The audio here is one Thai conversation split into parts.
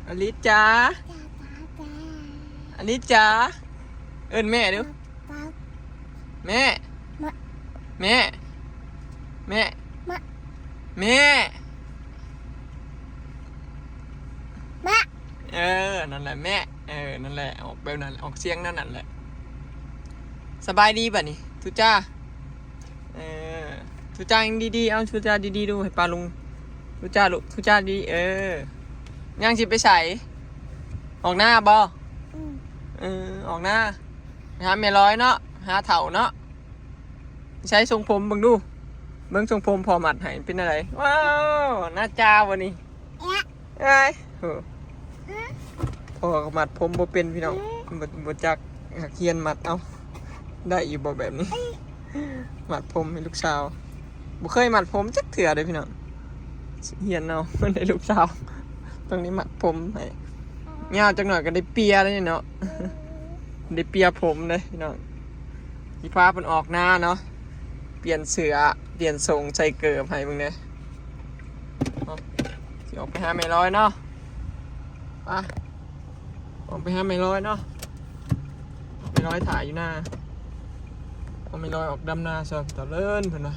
อลิจ้าอลิจ้าเอิ้นแม่ดูแม่แม่แม่แม่นั่นแหละแม่นั่นแหละออกแบบนั้นออกเสียงนั่นแหละสบายดีป่ะนี่ทุจ้าทุจ้ายังดีๆเอาทุจ้าดีๆดูให้ปลาลุงทุจ้าลูกทุจ้าดีย่างสิไปใส่ออกหน้าบ่ออกหน้าหาเมียร้อยเนาะหาเถ่าเนาะใช้ทรงผมบังดูเบิ้งทรงผมพอหมัดให้เป็นอะไรว้าวหน้าจ้าวันนี้ไอ้พอหมัดผมบ่เป็นพี่น้องบ่จักเขียนหมัดเอาได้อยู่บ่แบบนี้หมัดผมให้ลูกสาวบ่เคยหมัดผมจักเถื่อเลยพี่น้องเขียนเอามันได้ลูกสาวตรงนี้หมัดผมให้เงาจังหน่อยก็ได้เปียแล้วเนาะได้เปียผมเลยพี่น้องที่พาเพิ่นออกหน้าเนาะเปลี่ยนเสื้อเปลี่ยนทรงใส่เกิบให้มึงเนี่ยสิออกไปหาไม่ร้อยเนาะไปออกไปหาไม่ร้อยเนาะไม่ร้อยถ่ายอยู่หน้าเอาไม่ร้อยออกดำนาซะตะเลิ่นเพิ่นนะ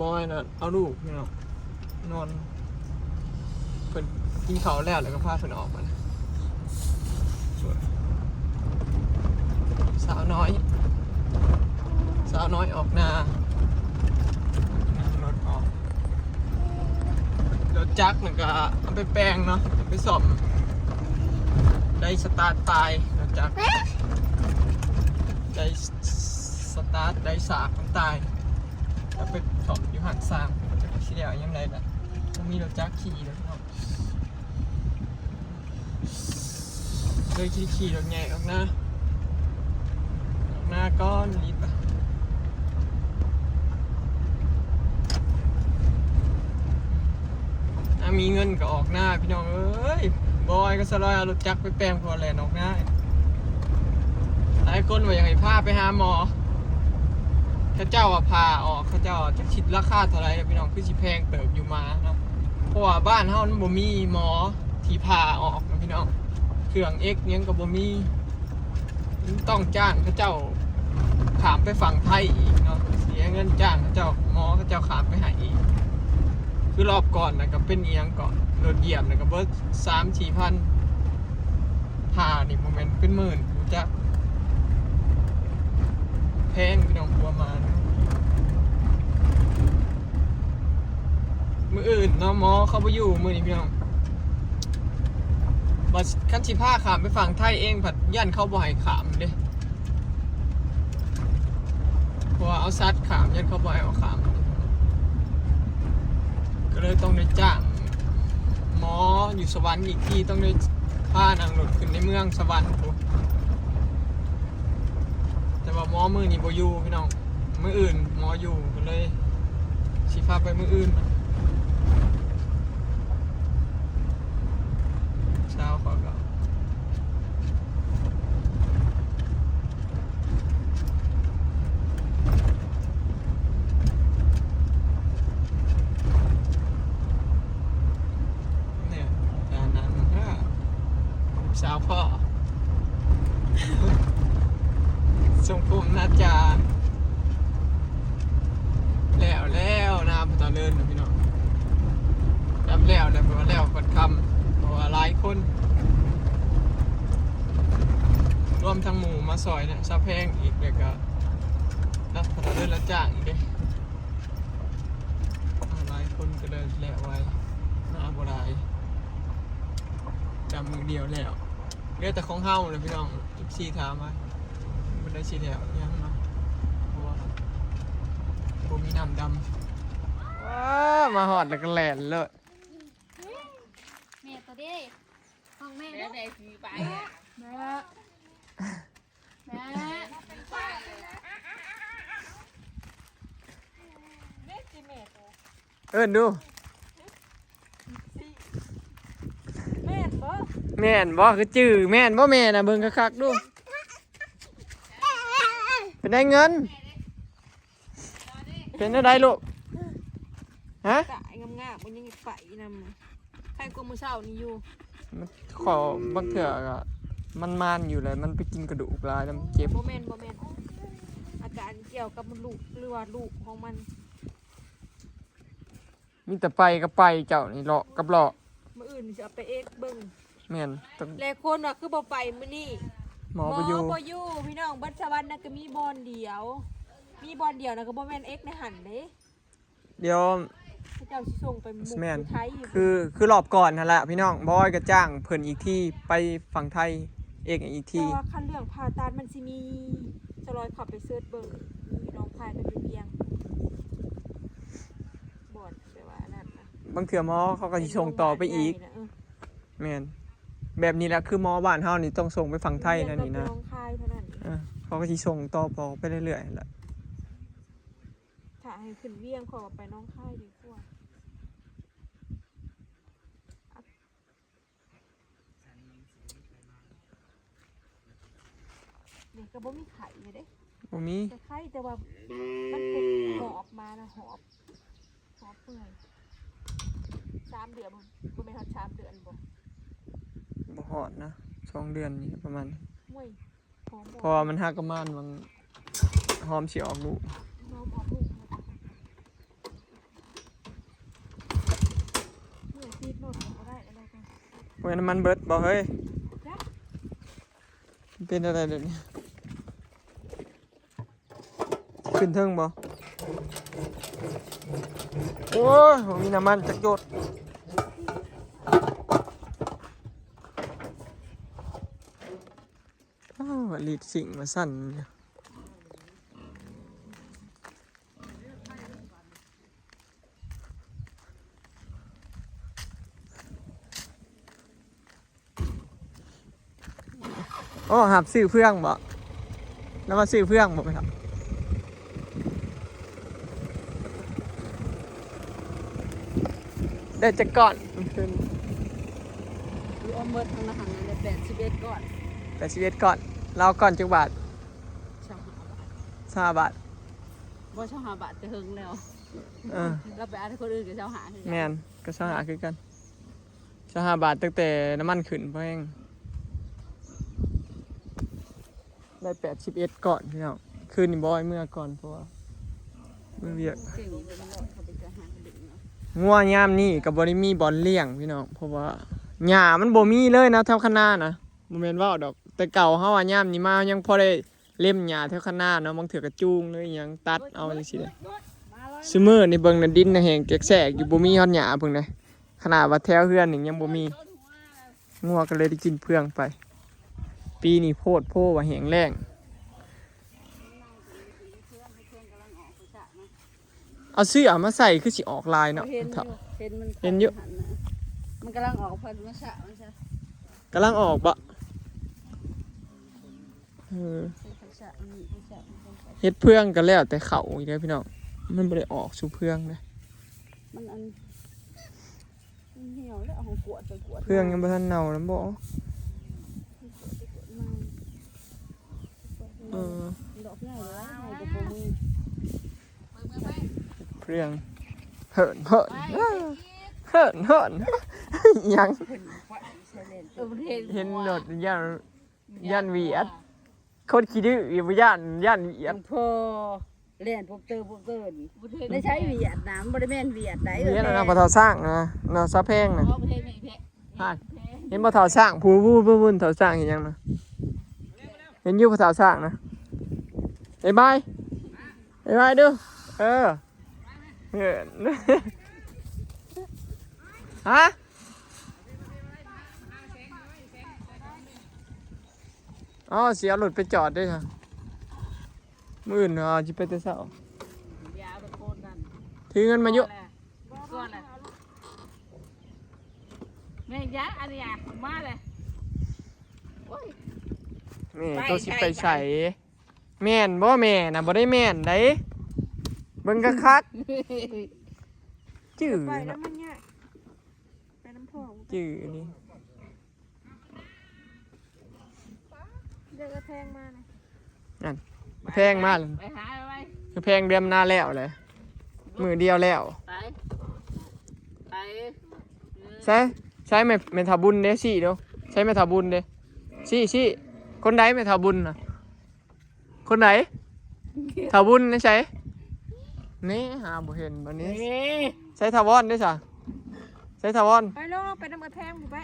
บอยน่ะเอาลูกพี่น้องนอนเพิ่นกินข้าวแล้วก็พาเพิ่นออกมาสาวน้อยออกนารถออกรถจักรมันก็เอาไปแปลงเนาะไปซ่อมได้สตาร์ทตายรถจักรได้สตาร์ทได้สากมันตายแล้วไปซ่อมอยู่หันสามจะไปชี้เดียวยังไงล่ะต้องมีรถจักรขี่แล้วเนาะเลยขี่รถใหญ่ออกหน้าก้อนลิบมีเงินก็ออกหน้าพี่น้องเอ้ยบอยก็สลอยเอารถจักรไปแปลงพอแลนออกหน้าหลายคนว่าอย่างไรพาไปหาหมอเขาเจ้าว่าพาออกเขาเจ้าจะคิดราคาเท่าไรพี่น้องคือสิแพงเติบอยู่มาเนาะเพราะว่าบ้านเฮามันบ่มีหมอที่พาออกนะพี่น้องเครื่องเอ็กยังก็บ่มีต้องจ้างเขาเจ้าขามไปฝั่งไทยอีกเนาะเสียเงินจ้างเขาเจ้าหมอเขาเจ้าขามไปหาอีกคือรอบก่อนนะก็เป็นเอียงก่อนโดนเหยียบนะก็เบิร์ด3-4 พันผ่านี่โมเมนต์เป็นหมื่นรู้จักแพงพี่น้องประมาณมืออื่นเนาะหมอเขาไปอยู่มือนี่พี่น้องบัดขั้นชีผ้าขามไปฝั่งไทยเองผัดย่านเข้าบ่อยขามเด้เพราะว่าเอาซัดขามย่านเข้าบ่อยเอาขามก็เลยต้องได้จ้างหมออยู่สวรรค์อีกที่ต้องได้พานางรถขึ้นในเมืองสวรรค์แต่ว่าหมอมือนี่บ่อยู่พี่น้องมืออื่นหมออยู่ก็เลยสิพาไปมืออื่นเช้าขอก็สาวพ่อส่งผมนาจารแล้วน้ำตะเลินนะพี่น้องจำแล้วนะเพราะว่าแล้วกดคำเพราะว่าหลายคนรวมทั้งหมู่มาซอยเนี่ยซาแพงอีกเลยก็รับตะเลินละจ้างอีกเลยหลายคนก็เลยแล้วไว้หน้าโบราณจำมือเดียวแล้วเรียกแต่ของเฮาเลยพี่น้องชีถามมามันได้ชีแถวยังเนาะเพราะว่าบ่มีน้ำดำว้ามาหอดแล้วก็แหลนเลยแม่ตัวนี้ของแม่เด็กสีไปแม่เอิ้นดูแม่นบ่คือจื้อแม่นบ่แม่น่ะเบิ่งคักๆดูเป็นได้เงินเป็นได้ลูกฮะกะงามๆมันยังไปน ใครกลัวมือเช้านี่อยู่ มันขอบางเถื่อก็มันอยู่เลยมันไปกินกระดูกลายแล้วมันเจ็บ บ่แม่นอาการเกี่ยวกับมันลูกหรือว่าลูกของมัน มีแต่ไปก็ไปเจ้านี่เลาะกับเลาะ มื้ออื่นสิเอาไปเอ็กเบิ่ง แม่นต้อง แลคนว่าคือบ่ไปมื้อนี้ หมอบ่อยู่ บ่อยู่พี่น้องบัดสวรรค์น่ะก็มีบอลเดียว มีบอลเดียวน่ะก็บ่แม่นเอ็กในหันเด้ เดี๋ยว พระเจ้าสิส่งไปหมู่ แม่น ไทยอยู่ คือรอบก่อนนั่นแหละพี่น้องบอยก็จ้างเพิ่นอีกที่ไปฝั่งไทยเอกอีก แต่ ที่ ว่าคันเรื่องผ่าตัดมันสิมีจะลอยขับไปเสิร์ชเบิ่งมีน้องพายกับพี่เพียงบอดแปลว่านั่นนะ บางเถื่อหมอเขาก็สิส่งต่อไปอีก เป็นโรงพยาบาลใหญ่นะ แม่นแบบนี้แหละคือหมอบ้านเฮานี่ต้องส่งไปฝั่งไทยนั่นนี่นะ เรียกว่าเป็นน้องคายเท่านั้น เขาก็สิส่งต่อไปเรื่อยๆแหละ ถ้าให้ขึ้นเวียงขอไปน้องคายดีกว่านี่ก็บ่มีไข่เลยเด้ บ่มี แต่ไข่แต่ว่ามันเป็นหอบมานะหอบเปื่อย3 เดือนบ่แม่นฮอด3 เดือนบ่ บ่ฮอดนะ2 เดือนนี่ประมาณนี้ ห่วยหอม เพราะว่ามันหักกระมานมันหอมสิออกลูก น้องออกลูกเมื่อซีดโนดก็ได้อะไรกัน เพราะฉะนั้นมันเบิดบ่เฮ้ย จ้ะ มันเป็นอะไรเดี๋ยวนี้ขึ้นเทิงบ่โอ้ยบ่มีน้ำมันจักหยดอ้าวลีดสิ่งมาสั่นเนี่ยโอ้หับซื้อเพื่องบ่แล้วมาซื้อเพื่องบ่ไปครับได้จักก่อนขึ้น อยู่อมเบิดทางอาหารนั่นได้81ก่อน 81ก่อนเราก่อนจักบาท 25 บาท 5 บาท บ่25 บาทแต่เฮิงแล้ว เออ เราไปอ่านให้คนอื่นก็25คือกัน แม่นก็สหาคือกัน5 บาทตั้งแต่น้ำมันขึ้นเพราะแห้งได้81ก่อนพี่น้องคืนนี่บ่อยเมื่อก่อนเพราะว่าเมื่อเวียก เก่งเป็นร้อยเขาไปจะหาดึงเนาะ งัวยามนี่ก็บ่ได้มีบอลเลี้ยงพี่น้องเพราะว่าหญ้ามันบ่มีเลยนะแถวข้างหน้านะบ่แม่นว่าวดอกแต่เก่าเฮาว่ายามนี้มายังพอได้เล่มหญ้าแถวข้างหน้าเนาะบางเถื่อกระจูงเลยอิหยังตัดเอาจังซี่เด้อ มาเลย ซุมื้อนี่เบิ่งน่ะดินน่ะแห้งแกกๆอยู่บ่มีฮอดหญ้าเบิ่งเด้ขนาดว่าแถวเฮือนนี่ยังบ่มีงัวก็เลยได้กินเพื่องไป ปีนี้โพดโพว่าแห้งแล้งเอาเสื้อมาใส่คือสิออกลายเนาะ เห็นอ เถาะ ยู่เห็นมัน เห็นอยู่ มันกำลังออกพันธุ์มาสะมันจะ กำลังออกบ่เออ เป็นสะมันเป็นสะมันเป็นสะ เฮ็ดเพื่องกันแล้วแต่เขาอีกแล้วพี่น้องมันบ่ได้ออกสู่เพื่องนะ มันอันมันเหี่ยวแล้วเอาของกวดไปกวด เพื่องยังบ่ทันเน่านํบ่เออ ดอกง่ายเลยง่ายกว่าตัวมือ เพื่องเหินเหินเหินเหินยัง เห็นรถย่านเวียดโคตรขี้ดื้ออยู่บ่ย่านเวียด พอเล่นพบเตอได้ใช้เวียดนามบริเวณเวียดไหน เวียดนะบ่เท่าสร้างนะน่ะซะแพงนะเห็นบ่เท่าสร้างผู้เท่าสร้างเห็นยังนะเห็นอยู่บ่เท่าสร้างนะบ๊ายบายเด้อเออฮะอ๋อเสียรถไปจอดด้วยค่ะมื้ออื่นจิไปแต่เช้าถือเงินมาเยอะ ก่อนเลยแม่ยะอันนี้มาเลย แม่ตัวสิไปใส่แม่นบ่แม่น่ะบ่ได้แม่นได้เบิ่งคักๆจื้อ ไป เนาะ น้ำมันเนี่ยไปน้ำพอง จื้อนี่ เด็กกระแทงมาเลย นั่นแพงมากเลย ไปหาไป คือแพงเดือนหน้าแล้วเลยมือเดียวแล้ว ไป ใช่ ใช้แม่ทาบุญเด้สิเด้อใช้แม่ทาบุญเด้สิคนใดแม่ทาบุญน่ะคนไหนทาบุญนี่ใช่นี่หาบ่เห็นบัดนี้ใช้ทาวอนได้จ้ะใช้ทาวอน ไปลงไปน้ำมือแพงบุไป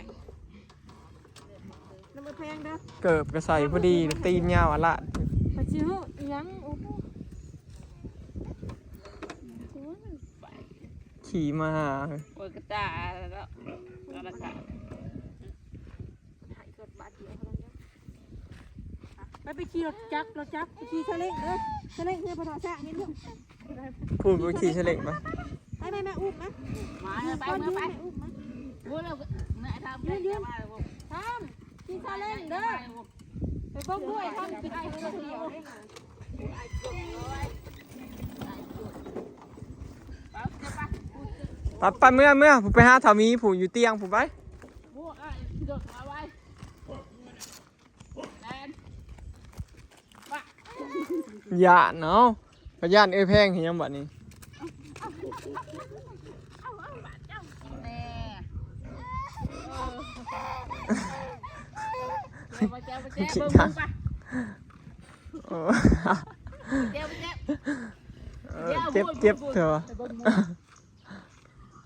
น้ำมือแพงเด้อ เกิบกระใส่พอดีตีนยาวอะละ ไปชิวยังโอ้โห ขี่มา โอ้ยกระตาแล้วกระตา หายเกิดบาดเจ็บอะไรเนี่ยไปขี่รถจักรไปขี่เฉลงเด้อเฉลงเนี่ยพอถอดแซะนี่ลูก พูดบางทีเฉลงปะ ไปแม่อุ้มนะ มาไปมาไปพูดแล้วแม่ทำยืนมา ทำขี่เฉลงเด้อไปเบิ่งด้วยทำกินไอ้เดียว ไปเมื่อผมไปหาถามีผูอยู่เตียงผมไป พูดอ่ะโดดมาไว้แดน อย่าเนาะพยานแพงเห็นยังบัดนี้ แน่มาเจ้าเบิ้งปะ โอ้ เจ็บ เจ็บเถอะ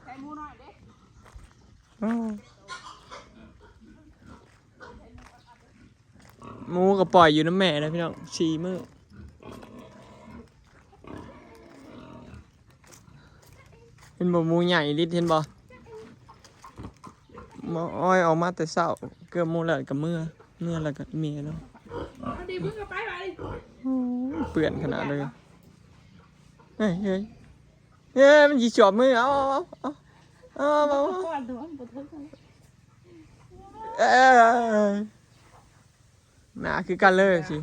ใส่มูหน่อยเด้ หมูก็ปล่อยอยู่น้ำแม่นะพี่น้องชีมือเห็นบ่หมูใหญ่ลิดเห็นบ่มาอ้อยออกมาแต่เช้าเกือบหมูแล้วกับเมื่อแล้วกับเมียเนาะ ดีมึงก็ไปไป เปื่อนขนาดเลยเฮ้ยมันจีจอบมือเอาหนาคือกันเลยสิ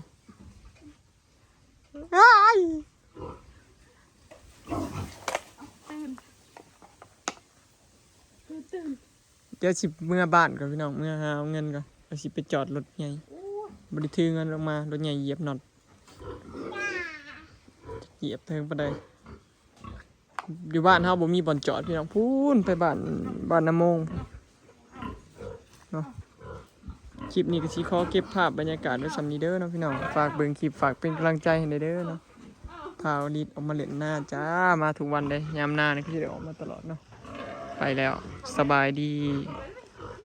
เดี๋ยวสิเมื่อบ้านก่อนพี่น้องเมื่อหาเงินก่อนเอาสิไปจอดรถใหญ่บริทือเงินลงมารถใหญ่เหยียบน็อตเหยียบเทิงไปได้อยู่บ้านเฮาบ่มีบ่อนจอดพี่น้องพูนไปบ้านน้ำมงเนาะคลิปนี้ก็สิขอเก็บภาพบรรยากาศไว้สำนี้เด้อเนาะพี่น้องฝากเบิ่งคลิปฝากเป็นกำลังใจให้เด้อเนาะพาลิดออกมาเล่นหน้าจ้ามาทุกวันเลยยามหน้านี่ก็สิได้ออกมาตลอดเนาะไปแล้วสบายดี